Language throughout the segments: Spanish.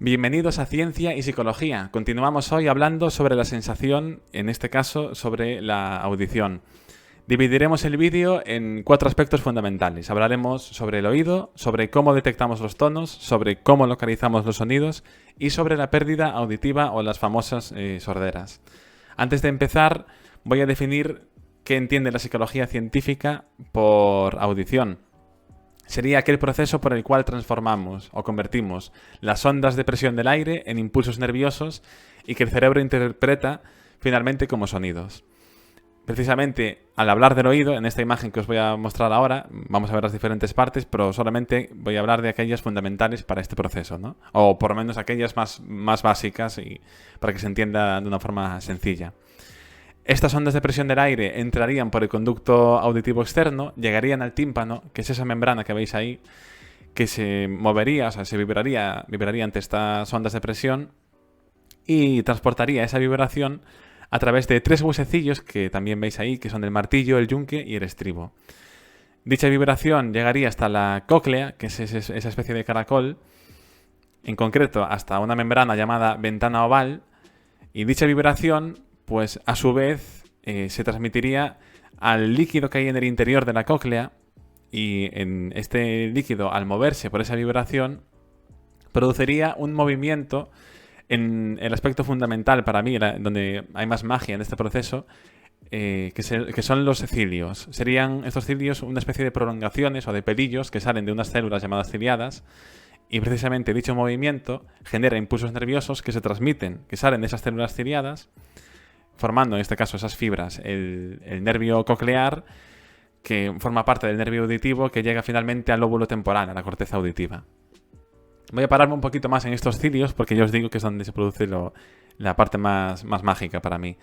Bienvenidos a Ciencia y Psicología. Continuamos hoy hablando sobre la sensación, en este caso sobre la audición. Dividiremos el vídeo en 4 aspectos fundamentales. Hablaremos sobre el oído, sobre cómo detectamos los tonos, sobre cómo localizamos los sonidos y sobre la pérdida auditiva o las famosas sorderas. Antes de empezar, voy a definir qué entiende la psicología científica por audición. Sería aquel proceso por el cual transformamos o convertimos las ondas de presión del aire en impulsos nerviosos y que el cerebro interpreta finalmente como sonidos. Precisamente al hablar del oído, en esta imagen que os voy a mostrar ahora, vamos a ver las diferentes partes, pero solamente voy a hablar de aquellas fundamentales para este proceso, ¿no? O por lo menos aquellas más básicas y para que se entienda de una forma sencilla. Estas ondas de presión del aire entrarían por el conducto auditivo externo, llegarían al tímpano, que es esa membrana que veis ahí, que se movería, o sea, se vibraría ante estas ondas de presión y transportaría esa vibración a través de 3 huesecillos que también veis ahí, que son el martillo, el yunque y el estribo. Dicha vibración llegaría hasta la cóclea, que es esa especie de caracol, en concreto hasta una membrana llamada ventana oval, y dicha vibración pues a su vez se transmitiría al líquido que hay en el interior de la cóclea y en este líquido, al moverse por esa vibración, produciría un movimiento en el aspecto fundamental para mí, donde hay más magia en este proceso, que son los cilios. Serían estos cilios una especie de prolongaciones o de pelillos que salen de unas células llamadas ciliadas y precisamente dicho movimiento genera impulsos nerviosos que se transmiten, que salen de esas células ciliadas, formando en este caso esas fibras, el nervio coclear, que forma parte del nervio auditivo, que llega finalmente al lóbulo temporal, a la corteza auditiva. Voy a pararme un poquito más en estos cilios, porque ya os digo que es donde se produce la parte más mágica para mí.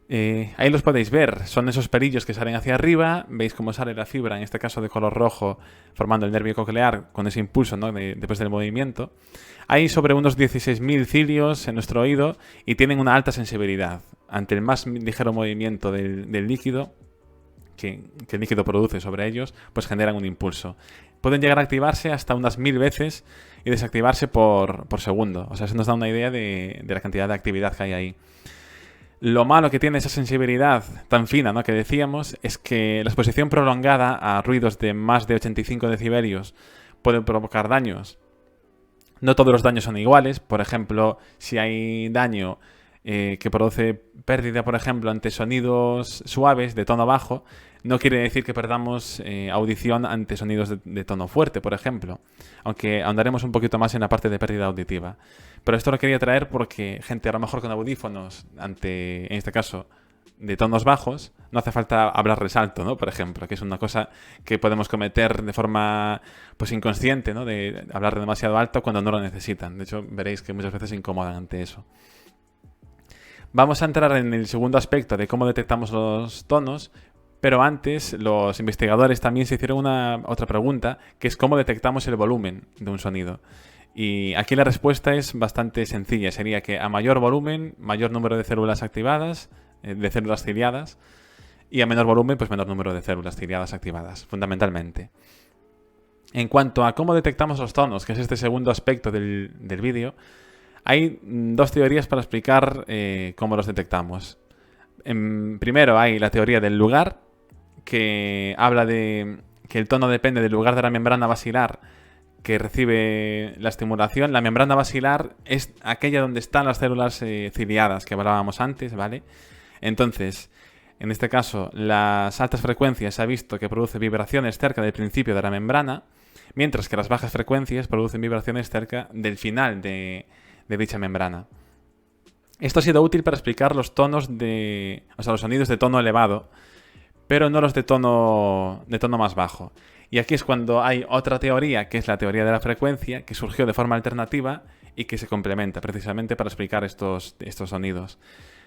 Ahí los podéis ver, son esos pelillos que salen hacia arriba, veis cómo sale la fibra, en este caso de color rojo, formando el nervio coclear con ese impulso, ¿no? Después del movimiento. Hay sobre unos 16.000 cilios en nuestro oído y tienen una alta sensibilidad. Ante el más ligero movimiento del líquido que el líquido produce sobre ellos, pues generan un impulso. Pueden llegar a activarse hasta unas 1000 veces y desactivarse por segundo. O sea, eso nos da una idea de la cantidad de actividad que hay ahí. Lo malo que tiene esa sensibilidad tan fina, ¿no?, que decíamos, es que la exposición prolongada a ruidos de más de 85 decibelios puede provocar daños. No todos los daños son iguales. Por ejemplo, si hay daño que produce pérdida, por ejemplo, ante sonidos suaves de tono bajo, no quiere decir que perdamos audición ante sonidos de tono fuerte, por ejemplo. Aunque ahondaremos un poquito más en la parte de pérdida auditiva. Pero esto lo quería traer porque gente a lo mejor con audífonos, en este caso, de tonos bajos, no hace falta hablar resalto, ¿no? Por ejemplo, que es una cosa que podemos cometer de forma pues inconsciente, ¿no? De hablar demasiado alto cuando no lo necesitan. De hecho, veréis que muchas veces se incomodan ante eso. Vamos a entrar en el segundo aspecto de cómo detectamos los tonos, pero antes los investigadores también se hicieron otra pregunta, que es cómo detectamos el volumen de un sonido. Y aquí la respuesta es bastante sencilla, sería que a mayor volumen, mayor número de células activadas, de células ciliadas, y a menor volumen, pues menor número de células ciliadas activadas, fundamentalmente. En cuanto a cómo detectamos los tonos, que es este segundo aspecto del vídeo, hay 2 teorías para explicar cómo los detectamos. Primero hay la teoría del lugar, que habla de que el tono depende del lugar de la membrana basilar que recibe la estimulación. La membrana basilar es aquella donde están las células ciliadas que hablábamos antes, ¿vale? Entonces, en este caso, las altas frecuencias se ha visto que producen vibraciones cerca del principio de la membrana, mientras que las bajas frecuencias producen vibraciones cerca del final de dicha membrana. Esto ha sido útil para explicar los tonos los sonidos de tono elevado, pero no los de tono más bajo. Y aquí es cuando hay otra teoría, que es la teoría de la frecuencia, que surgió de forma alternativa y que se complementa precisamente para explicar estos sonidos.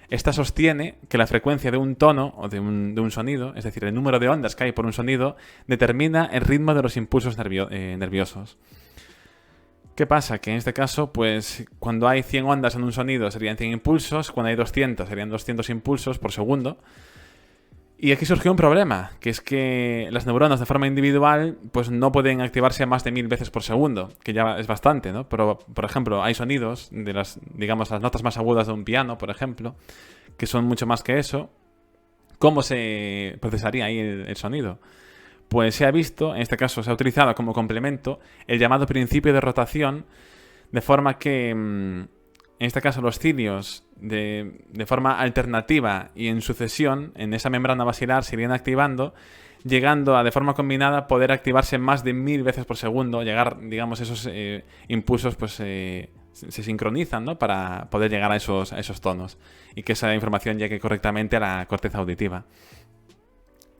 Esta sostiene que la frecuencia de un tono o de un sonido, es decir, el número de ondas que hay por un sonido, determina el ritmo de los impulsos nerviosos. ¿Qué pasa? Que en este caso, pues cuando hay 100 ondas en un sonido serían 100 impulsos, cuando hay 200 serían 200 impulsos por segundo. Y aquí surgió un problema, que es que las neuronas de forma individual pues no pueden activarse a más de 1000 veces por segundo, que ya es bastante, ¿no? Pero, por ejemplo, hay sonidos de las, digamos, las notas más agudas de un piano, por ejemplo, que son mucho más que eso. ¿Cómo se procesaría ahí el sonido? Pues se ha visto, en este caso se ha utilizado como complemento, el llamado principio de rotación, de forma que, en este caso, los cilios de forma alternativa y en sucesión en esa membrana basilar se irían activando, llegando a, de forma combinada, poder activarse más de 1000 veces por segundo, llegar, digamos, esos impulsos pues se sincronizan, ¿no? Para poder llegar a esos tonos y que esa información llegue correctamente a la corteza auditiva.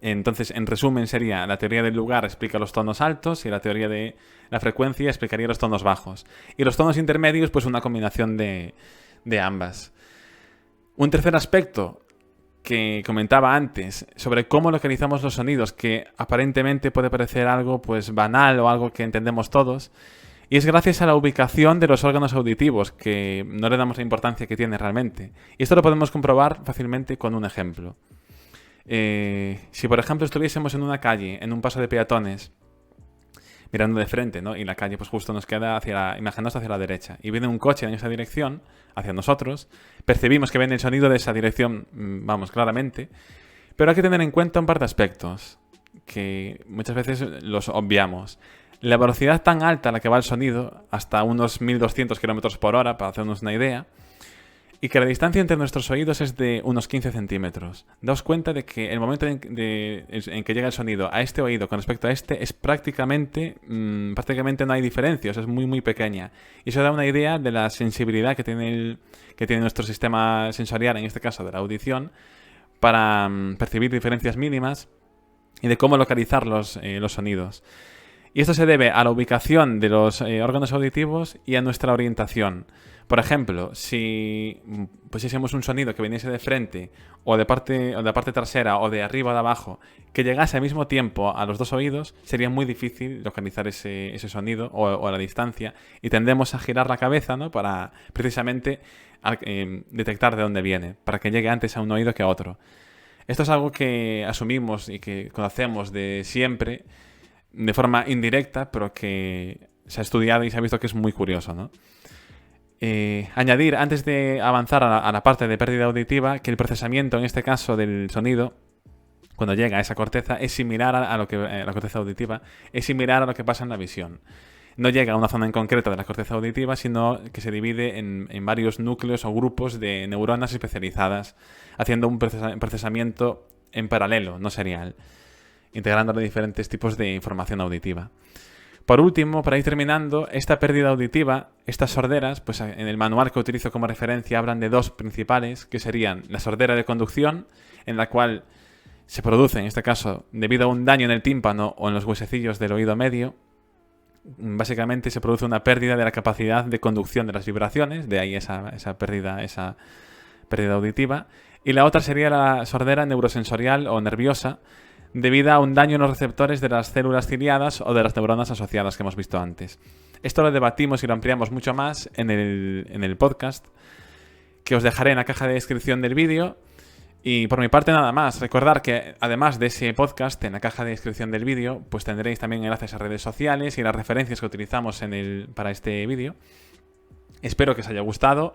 Entonces, en resumen, sería la teoría del lugar explica los tonos altos y la teoría de la frecuencia explicaría los tonos bajos. Y los tonos intermedios, pues una combinación de ambas. Un tercer aspecto que comentaba antes sobre cómo localizamos los sonidos, que aparentemente puede parecer algo pues banal o algo que entendemos todos, y es gracias a la ubicación de los órganos auditivos, que no le damos la importancia que tiene realmente. Y esto lo podemos comprobar fácilmente con un ejemplo. Si por ejemplo estuviésemos en una calle, en un paso de peatones, mirando de frente, ¿no? Y la calle pues justo nos queda imaginaos hacia la derecha, y viene un coche en esa dirección, hacia nosotros, percibimos que viene el sonido de esa dirección, vamos, claramente, pero hay que tener en cuenta un par de aspectos, que muchas veces los obviamos. La velocidad tan alta a la que va el sonido, hasta unos 1200 km por hora, para hacernos una idea, y que la distancia entre nuestros oídos es de unos 15 centímetros. Daos cuenta de que el momento en que llega el sonido a este oído con respecto a este es prácticamente no hay diferencia, o sea, es muy muy pequeña. Y eso da una idea de la sensibilidad que tiene nuestro sistema sensorial, en este caso de la audición, para percibir diferencias mínimas y de cómo localizar los sonidos. Y esto se debe a la ubicación de los órganos auditivos y a nuestra orientación. Por ejemplo, si pusiésemos un sonido que viniese de frente o de parte trasera o de arriba o de abajo, que llegase al mismo tiempo a los dos oídos, sería muy difícil localizar ese sonido o a la distancia, y tendemos a girar la cabeza, ¿no? Para precisamente detectar de dónde viene, para que llegue antes a un oído que a otro. Esto es algo que asumimos y que conocemos de siempre, de forma indirecta, pero que se ha estudiado y se ha visto que es muy curioso, ¿no? Añadir, antes de avanzar a la parte de pérdida auditiva, que el procesamiento, en este caso del sonido, cuando llega a esa corteza, es similar a lo que la corteza auditiva, es similar a lo que pasa en la visión. No llega a una zona en concreto de la corteza auditiva, sino que se divide en varios núcleos o grupos de neuronas especializadas, haciendo un procesamiento en paralelo, no serial, integrándole diferentes tipos de información auditiva. Por último, para ir terminando, esta pérdida auditiva, estas sorderas, pues en el manual que utilizo como referencia hablan de dos principales, que serían la sordera de conducción, en la cual se produce, en este caso, debido a un daño en el tímpano o en los huesecillos del oído medio. Básicamente se produce una pérdida de la capacidad de conducción de las vibraciones, de ahí esa pérdida auditiva. Y la otra sería la sordera neurosensorial o nerviosa, debido a un daño en los receptores de las células ciliadas o de las neuronas asociadas que hemos visto antes. Esto lo debatimos y lo ampliamos mucho más en el podcast, que os dejaré en la caja de descripción del vídeo. Y por mi parte nada más. Recordar que además de ese podcast, en la caja de descripción del vídeo, pues tendréis también enlaces a redes sociales y las referencias que utilizamos para este vídeo. Espero que os haya gustado.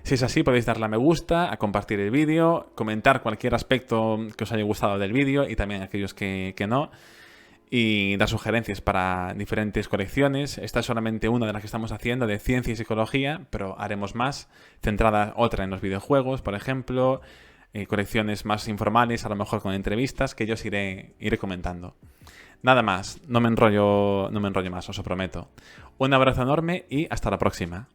Si es así, podéis darle a me gusta, a compartir el vídeo, comentar cualquier aspecto que os haya gustado del vídeo y también aquellos que no, y dar sugerencias para diferentes colecciones. Esta es solamente una de las que estamos haciendo de ciencia y psicología, pero haremos más, centrada otra en los videojuegos, por ejemplo, colecciones más informales, a lo mejor con entrevistas, que yo os iré comentando. Nada más, no me enrollo más, os lo prometo. Un abrazo enorme y hasta la próxima.